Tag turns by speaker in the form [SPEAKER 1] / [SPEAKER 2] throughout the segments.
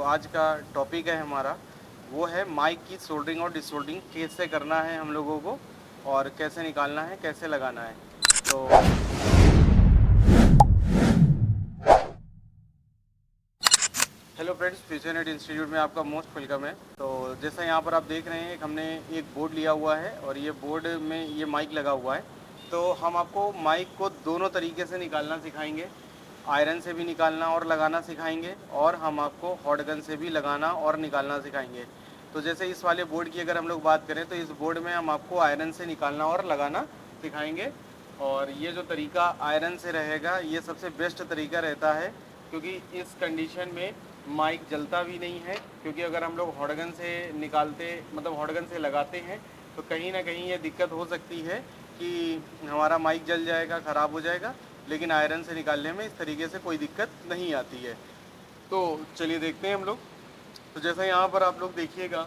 [SPEAKER 1] आज का टॉपिक है हमारा, वो है माइक की सोल्डरिंग और डिसोल्डरिंग कैसे करना है हम लोगों को, और कैसे निकालना है, कैसे लगाना है। तो हेलो फ्रेंड्स, फ्यूचरनेट इंस्टीट्यूट में आपका मोस्ट वेलकम है। तो जैसा यहाँ पर आप देख रहे हैं, हमने एक बोर्ड लिया हुआ है और ये बोर्ड में ये माइक लगा हुआ है। तो हम आपको माइक को दोनों तरीके से निकालना सिखाएंगे। आयरन से भी निकालना और लगाना सिखाएंगे, और हम आपको हॉट गन से भी लगाना और निकालना सिखाएंगे। तो जैसे इस वाले बोर्ड की अगर हम लोग बात करें, तो इस बोर्ड में हम आपको आयरन से निकालना और लगाना सिखाएंगे। और ये जो तरीका आयरन से रहेगा, ये सबसे बेस्ट तरीका रहता है, क्योंकि इस कंडीशन में माइक जलता भी नहीं है। क्योंकि अगर हम लोग हॉट गन से निकालते, मतलब हॉट गन से लगाते हैं, तो कहीं ना कहीं ये दिक्कत हो सकती है कि हमारा माइक जल जाएगा, ख़राब हो जाएगा। लेकिन आयरन से निकालने में इस तरीके से कोई दिक्कत नहीं आती है। तो चलिए देखते हैं हम लोग। तो जैसा यहाँ पर आप लोग देखिएगा,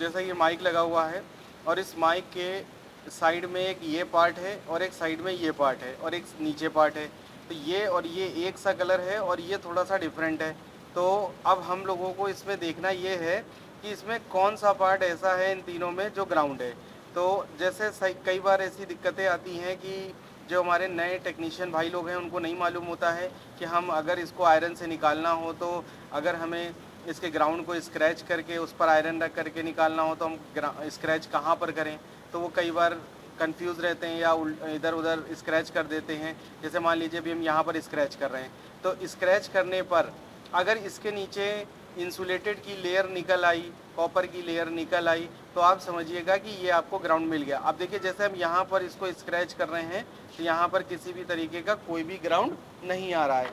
[SPEAKER 1] जैसा ये माइक लगा हुआ है, और इस माइक के साइड में एक ये पार्ट है और एक साइड में ये पार्ट है और एक नीचे पार्ट है। तो ये और ये एक सा कलर है और ये थोड़ा सा डिफरेंट है। तो अब हम लोगों को इसमें देखना ये है कि इसमें कौन सा पार्ट ऐसा है इन तीनों में जो ग्राउंड है। तो जैसे कई बार ऐसी दिक्कतें आती हैं कि जो हमारे नए टेक्नीशियन भाई लोग हैं, उनको नहीं मालूम होता है कि हम अगर इसको आयरन से निकालना हो, तो अगर हमें इसके ग्राउंड को स्क्रैच करके उस पर आयरन रख करके निकालना हो, तो हम स्क्रैच कहाँ पर करें। तो वो कई बार कंफ्यूज रहते हैं या इधर उधर स्क्रैच कर देते हैं। जैसे मान लीजिए अभी हम यहाँ पर स्क्रैच कर रहे हैं, तो स्क्रैच करने पर अगर इसके नीचे इंसुलेटेड की लेयर निकल आई, कॉपर की लेयर निकल आई, तो आप समझिएगा कि ये आपको ग्राउंड मिल गया। अब देखिए, जैसे हम यहाँ पर इसको स्क्रैच कर रहे हैं, तो यहाँ पर किसी भी तरीके का कोई भी ग्राउंड नहीं आ रहा है।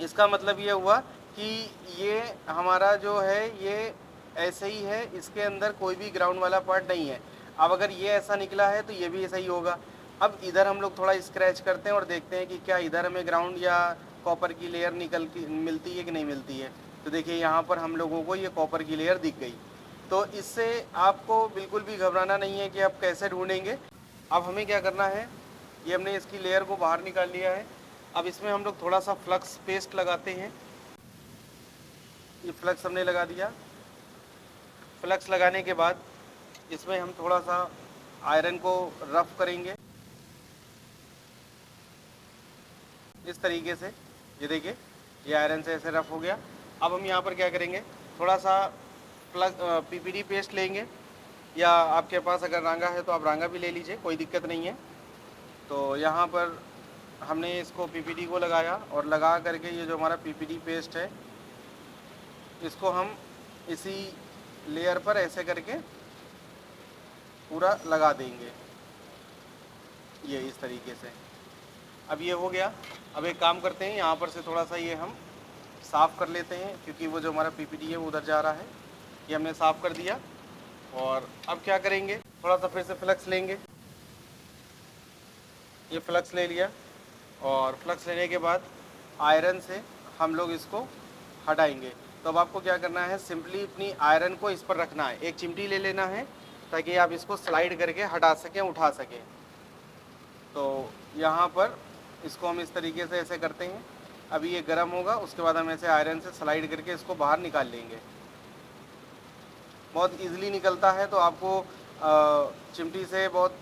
[SPEAKER 1] इसका मतलब ये हुआ कि ये हमारा जो है ये ऐसे ही है, इसके अंदर कोई भी ग्राउंड वाला पार्ट नहीं है। अब अगर ये ऐसा निकला है, तो ये भी ऐसा ही होगा। अब इधर हम लोग थोड़ा स्क्रैच करते हैं और देखते हैं कि क्या इधर हमें ग्राउंड या कॉपर की लेयर निकल की मिलती है कि नहीं मिलती है। तो देखिए, यहाँ पर हम लोगों को ये कॉपर की लेयर दिख गई। तो इससे आपको बिल्कुल भी घबराना नहीं है कि आप कैसे ढूंढेंगे। अब हमें क्या करना है, ये हमने इसकी लेयर को बाहर निकाल लिया है। अब इसमें हम लोग थोड़ा सा फ्लक्स पेस्ट लगाते हैं। ये फ्लक्स हमने लगा दिया। फ्लक्स लगाने के बाद इसमें हम थोड़ा सा आयरन को रफ करेंगे इस तरीके से। ये देखिए, ये आयरन से ऐसे रफ हो गया। अब हम यहाँ पर क्या करेंगे, थोड़ा सा पीपीडी पेस्ट लेंगे, या आपके पास अगर रांगा है तो आप रांगा भी ले लीजिए, कोई दिक्कत नहीं है। तो यहाँ पर हमने इसको पीपीडी को लगाया, और लगा करके ये जो हमारा पीपीडी पेस्ट है, इसको हम इसी लेयर पर ऐसे करके पूरा लगा देंगे, ये इस तरीके से। अब ये हो गया। अब एक काम करते हैं, यहाँ पर से थोड़ा सा ये हम साफ़ कर लेते हैं, क्योंकि वो जो हमारा पीपीडी है वो उधर जा रहा है। ये हमने साफ़ कर दिया। और अब क्या करेंगे, थोड़ा सा फिर से फ्लक्स लेंगे। ये फ्लक्स ले लिया, और फ्लक्स लेने के बाद आयरन से हम लोग इसको हटाएंगे। तो अब आपको क्या करना है, सिंपली अपनी आयरन को इस पर रखना है। एक चिमटी ले लेना है, ताकि आप इसको स्लाइड करके हटा सकें, उठा सकें। तो यहाँ पर इसको हम इस तरीके से ऐसे करते हैं। अभी ये गर्म होगा, उसके बाद हम ऐसे आयरन से स्लाइड करके इसको बाहर निकाल लेंगे। बहुत इजीली निकलता है। तो आपको चिमटी से बहुत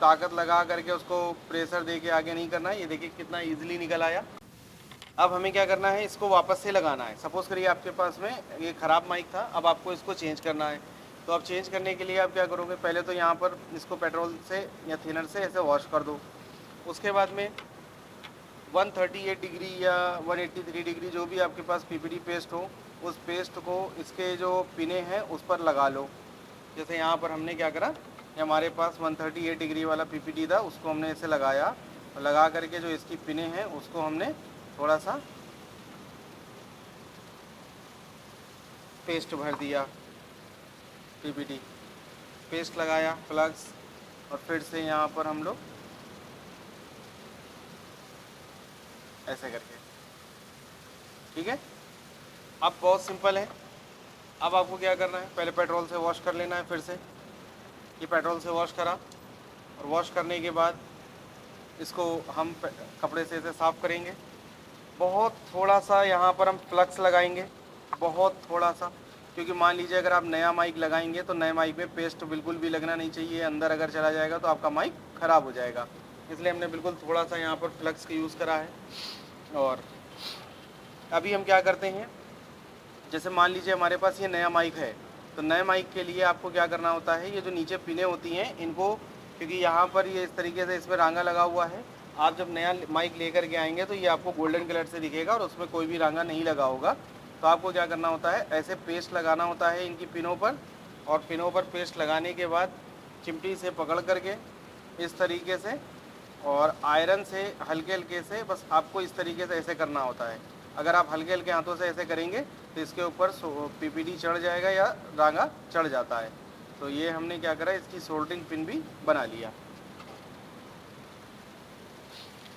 [SPEAKER 1] ताकत लगा करके उसको प्रेशर दे के आगे नहीं करना है। ये देखिए कितना इजीली निकल आया। अब हमें क्या करना है, इसको वापस से लगाना है। सपोज़ करिए आपके पास में ये ख़राब माइक था, अब आपको इसको चेंज करना है। तो अब चेंज करने के लिए आप क्या करोगे, पहले तो यहाँ पर इसको पेट्रोल से या थिनर से ऐसे वॉश कर दो। उसके बाद में 138 डिग्री या 183 डिग्री, जो भी आपके पास पीपीडी पेस्ट हो, उस पेस्ट को इसके जो पिने हैं उस पर लगा लो। जैसे यहाँ पर हमने क्या करा, हमारे पास 138 डिग्री वाला पीपीडी था, उसको हमने ऐसे लगाया। लगा करके जो इसकी पिने हैं उसको हमने थोड़ा सा पेस्ट भर दिया, पीपीडी पेस्ट लगाया, फ्लक्स, और फिर से यहाँ पर हम लोग ऐसे करके, ठीक है। अब बहुत सिंपल है। अब आपको क्या करना है, पहले पेट्रोल से वॉश कर लेना है। फिर से ये पेट्रोल से वॉश करा, और वॉश करने के बाद इसको हम कपड़े से ऐसे साफ़ करेंगे। बहुत थोड़ा सा यहाँ पर हम फ्लक्स लगाएंगे, बहुत थोड़ा सा, क्योंकि मान लीजिए अगर आप नया माइक लगाएंगे तो नए माइक में पेस्ट बिल्कुल भी लगना नहीं चाहिए, अंदर अगर चला जाएगा तो आपका माइक ख़राब हो जाएगा। इसलिए हमने बिल्कुल थोड़ा सा यहाँ पर फ्लक्स का यूज़ करा है। और अभी हम क्या करते हैं, जैसे मान लीजिए हमारे पास ये नया माइक है, तो नए माइक के लिए आपको क्या करना होता है, ये जो नीचे पिनें होती हैं इनको, क्योंकि यहाँ पर ये इस तरीके से इसमें रांगा लगा हुआ है, आप जब नया माइक लेकर के आएंगे तो ये आपको गोल्डन कलर से दिखेगा और उसमें कोई भी रांगा नहीं लगा होगा। तो आपको क्या करना होता है, ऐसे पेस्ट लगाना होता है इनकी पिनों पर, और पिनों पर पेस्ट लगाने के बाद चिमटी से पकड़ करके इस तरीके से, और आयरन से हल्के हल्के से, बस आपको इस तरीके से ऐसे करना होता है। अगर आप हल्के हल्के हाथों से ऐसे करेंगे तो इसके ऊपर पीपीडी चढ़ जाएगा या रांगा चढ़ जाता है। तो ये हमने क्या करा, इसकी सोल्डरिंग पिन भी बना लिया।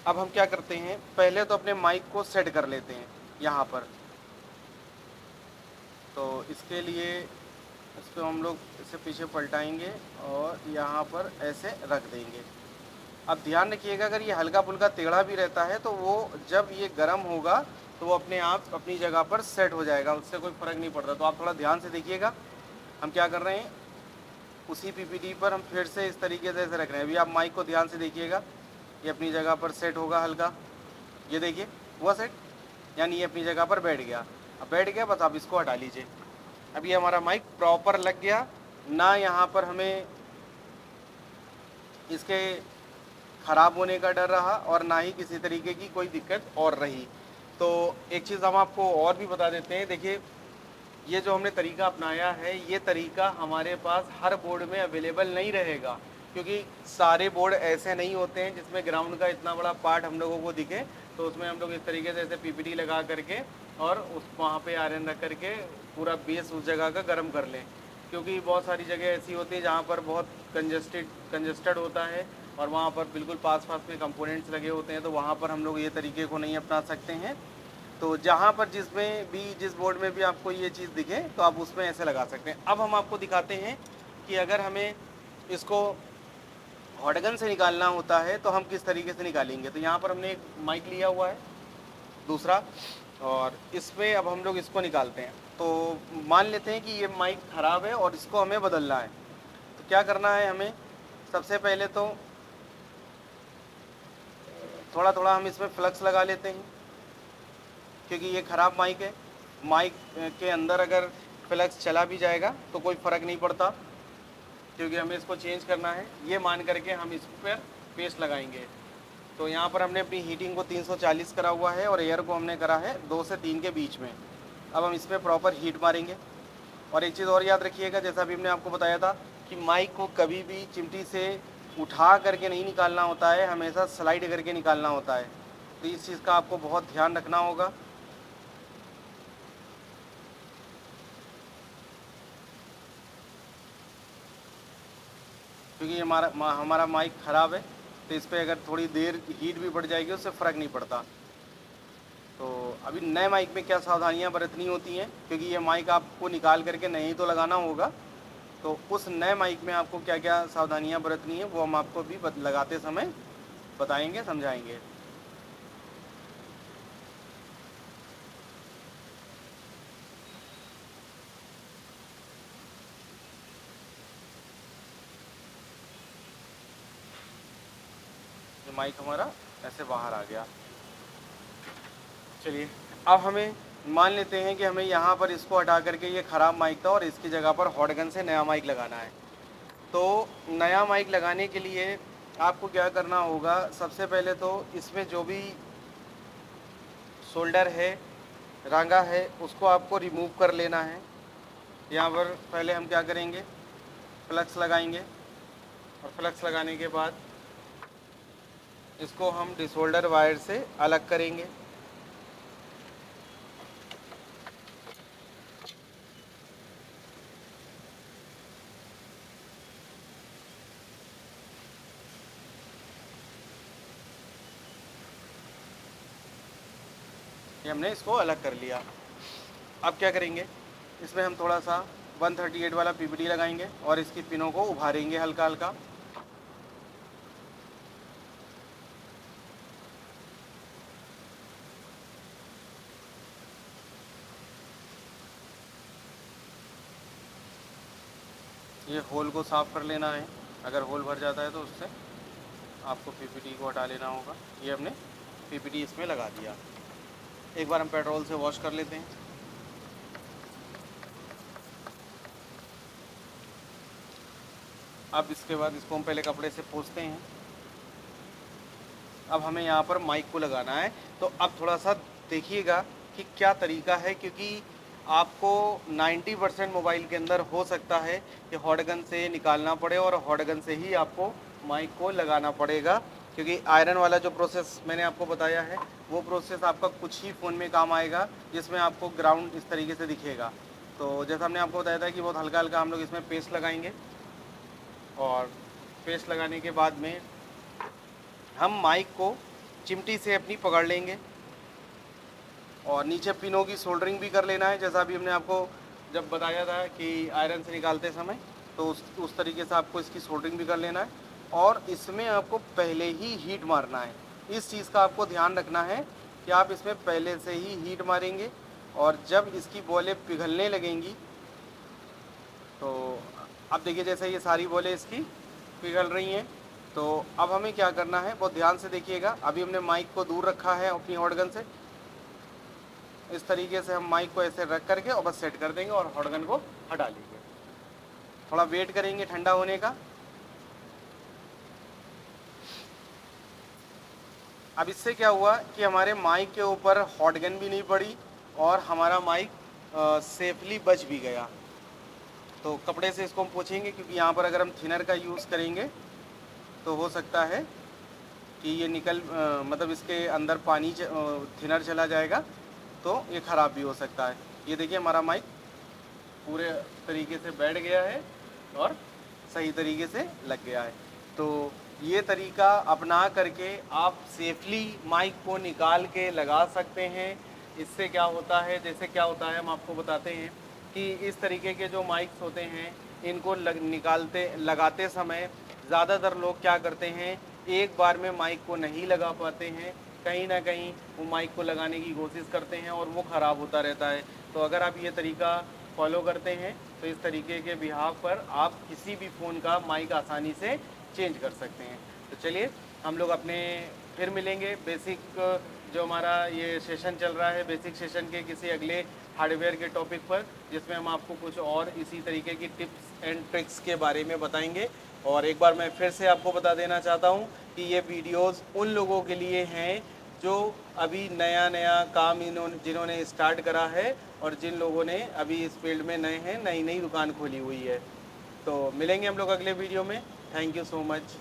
[SPEAKER 1] अब हम क्या करते हैं, पहले तो अपने माइक को सेट कर लेते हैं यहाँ पर। तो इसके लिए इसको हम लोग इसे पीछे पलटाएंगे और यहाँ पर ऐसे रख देंगे। अब ध्यान रखिएगा, अगर ये हल्का फुल्का टेढ़ा भी रहता है तो वो जब ये गर्म होगा तो वो अपने आप अपनी जगह पर सेट हो जाएगा, उससे कोई फ़र्क नहीं पड़ता। तो आप थोड़ा ध्यान से देखिएगा, हम क्या कर रहे हैं, उसी पीपीटी पर हम फिर से इस तरीके से ऐसे रख रहे हैं। अभी आप माइक को ध्यान से देखिएगा, ये अपनी जगह पर सेट होगा हल्का, ये देखिए हुआ सेट, यानी ये अपनी जगह पर बैठ गया। अब बैठ गया, बस आप इसको हटा लीजिए। अभी हमारा माइक प्रॉपर लग गया, ना यहाँ पर हमें इसके ख़राब होने का डर रहा और ना ही किसी तरीके की कोई दिक्कत और रही। तो एक चीज़ हम आपको और भी बता देते हैं, देखिए ये जो हमने तरीका अपनाया है, ये तरीका हमारे पास हर बोर्ड में अवेलेबल नहीं रहेगा, क्योंकि सारे बोर्ड ऐसे नहीं होते हैं जिसमें ग्राउंड का इतना बड़ा पार्ट हम लोगों को दिखे। तो उसमें हम लोग इस तरीके से ऐसे पीपीटी लगा करके और उस वहाँ पे आयरन रख करके पूरा बेस उस जगह का गर्म कर लें, क्योंकि बहुत सारी जगह ऐसी होती है जहाँ पर बहुत कंजस्टेड होता है और वहाँ पर बिल्कुल पास पास में कंपोनेंट्स लगे होते हैं, तो वहाँ पर हम लोग ये तरीके को नहीं अपना सकते हैं। तो जहाँ पर जिस बोर्ड में भी आपको ये चीज़ दिखे तो आप उसमें ऐसे लगा सकते हैं। अब हम आपको दिखाते हैं कि अगर हमें इसको हॉटगन से निकालना होता है तो हम किस तरीके से निकालेंगे। तो यहाँ पर हमने एक माइक लिया हुआ है दूसरा, और इसमें अब हम लोग इसको निकालते हैं। तो मान लेते हैं कि ये माइक ख़राब है और इसको हमें बदलना है। तो क्या करना है हमें, सबसे पहले तो थोड़ा थोड़ा हम इसमें फ्लक्स लगा लेते हैं, क्योंकि ये ख़राब माइक है। माइक के अंदर अगर फ्लक्स चला भी जाएगा तो कोई फ़र्क नहीं पड़ता, क्योंकि हमें इसको चेंज करना है। ये मान करके हम इस पर पेस्ट लगाएंगे। तो यहाँ पर हमने अपनी हीटिंग को 340 करा हुआ है और एयर को हमने करा है 2 से 3 के बीच में। अब हम इस पर प्रॉपर हीट मारेंगे। और एक चीज़ और याद रखिएगा, जैसा अभी हमने आपको बताया था कि माइक को कभी भी चिमटी से उठा करके नहीं निकालना होता है, हमेशा स्लाइड करके निकालना होता है। तो इस चीज़ का आपको बहुत ध्यान रखना होगा। क्योंकि हमारा माइक ख़राब है, तो इस पर अगर थोड़ी देर हीट भी बढ़ जाएगी उससे फ़र्क नहीं पड़ता। तो अभी नए माइक में क्या सावधानियां बरतनी होती हैं, क्योंकि ये माइक आपको निकाल करके नहीं तो लगाना होगा, तो उस नए माइक में आपको क्या क्या सावधानियां बरतनी है वो हम आपको भी लगाते समय बताएंगे, समझाएंगे। ये माइक हमारा ऐसे बाहर आ गया। चलिए, अब हमें मान लेते हैं कि हमें यहाँ पर इसको हटा करके ये ख़राब माइक था और इसकी जगह पर हॉटगन से नया माइक लगाना है। तो नया माइक लगाने के लिए आपको क्या करना होगा, सबसे पहले तो इसमें जो भी शोल्डर है, रांगा है, उसको आपको रिमूव कर लेना है। यहाँ पर पहले हम क्या करेंगे, फ्लक्स लगाएंगे और फ्लक्स लगाने के बाद इसको हम डिसोल्डर वायर से अलग करेंगे। ये हमने इसको अलग कर लिया। अब क्या करेंगे, इसमें हम थोड़ा सा 138 वाला पीपीटी लगाएंगे और इसकी पिनों को उभारेंगे हल्का हल्का। ये होल को साफ़ कर लेना है। अगर होल भर जाता है तो उससे आपको पीपीटी को हटा लेना होगा। ये हमने पीपीटी इसमें लगा दिया। एक बार हम पेट्रोल से वॉश कर लेते हैं। अब इसके बाद इसको हम पहले कपड़े से पोंछते हैं। अब हमें यहाँ पर माइक को लगाना है, तो अब थोड़ा सा देखिएगा कि क्या तरीका है, क्योंकि आपको 90% मोबाइल के अंदर हो सकता है कि हॉट गन से निकालना पड़े और हॉट गन से ही आपको माइक को लगाना पड़ेगा, क्योंकि आयरन वाला जो प्रोसेस मैंने आपको बताया है वो प्रोसेस आपका कुछ ही फ़ोन में काम आएगा, जिसमें आपको ग्राउंड इस तरीके से दिखेगा। तो जैसा हमने आपको बताया था कि बहुत हल्का हल्का हम लोग इसमें पेस्ट लगाएंगे, और पेस्ट लगाने के बाद में हम माइक को चिमटी से अपनी पकड़ लेंगे और नीचे पिनों की सोल्डरिंग भी कर लेना है, जैसा अभी हमने आपको जब बताया था कि आयरन से निकालते समय, तो उस तरीके से आपको इसकी सोल्डरिंग भी कर लेना है। और इसमें आपको पहले ही हीट मारना है। इस चीज़ का आपको ध्यान रखना है कि आप इसमें पहले से ही हीट मारेंगे, और जब इसकी बॉलें पिघलने लगेंगी तो अब देखिए जैसे ये सारी बॉलें इसकी पिघल रही हैं। तो अब हमें क्या करना है, बहुत ध्यान से देखिएगा। अभी हमने माइक को दूर रखा है अपनी हॉट गन से। इस तरीके से हम माइक को ऐसे रख करके और बस सेट कर देंगे और हॉट गन को हटा लेंगे। थोड़ा वेट करेंगे ठंडा होने का। अब इससे क्या हुआ कि हमारे माइक के ऊपर हॉट गन भी नहीं पड़ी और हमारा माइक सेफली बच भी गया। तो कपड़े से इसको हम पोंछेंगे, क्योंकि यहाँ पर अगर हम थिनर का यूज़ करेंगे तो हो सकता है कि ये मतलब इसके अंदर पानी थिनर चला जाएगा, तो ये ख़राब भी हो सकता है। ये देखिए हमारा माइक पूरे तरीके से बैठ गया है और सही तरीके से लग गया है। तो ये तरीका अपना करके आप सेफली माइक को निकाल के लगा सकते हैं। इससे क्या होता है, जैसे क्या होता है हम आपको बताते हैं कि इस तरीके के जो माइक्स होते हैं इनको लगाते समय ज़्यादातर लोग क्या करते हैं, एक बार में माइक को नहीं लगा पाते हैं, कहीं ना कहीं वो माइक को लगाने की कोशिश करते हैं और वो ख़राब होता रहता है। तो अगर आप ये तरीका फॉलो करते हैं तो इस तरीके के बिहाव पर आप किसी भी फ़ोन का माइक आसानी से चेंज कर सकते हैं। तो चलिए हम लोग अपने फिर मिलेंगे बेसिक जो हमारा ये सेशन चल रहा है, बेसिक सेशन के किसी अगले हार्डवेयर के टॉपिक पर, जिसमें हम आपको कुछ और इसी तरीके की टिप्स एंड ट्रिक्स के बारे में बताएंगे। और एक बार मैं फिर से आपको बता देना चाहता हूँ कि ये वीडियोस उन लोगों के लिए हैं जो अभी नया नया काम जिन्होंने स्टार्ट करा है और जिन लोगों ने अभी इस फील्ड में नए हैं, नई नई दुकान खोली हुई है। तो मिलेंगे हम लोग अगले वीडियो में। Thank you so much.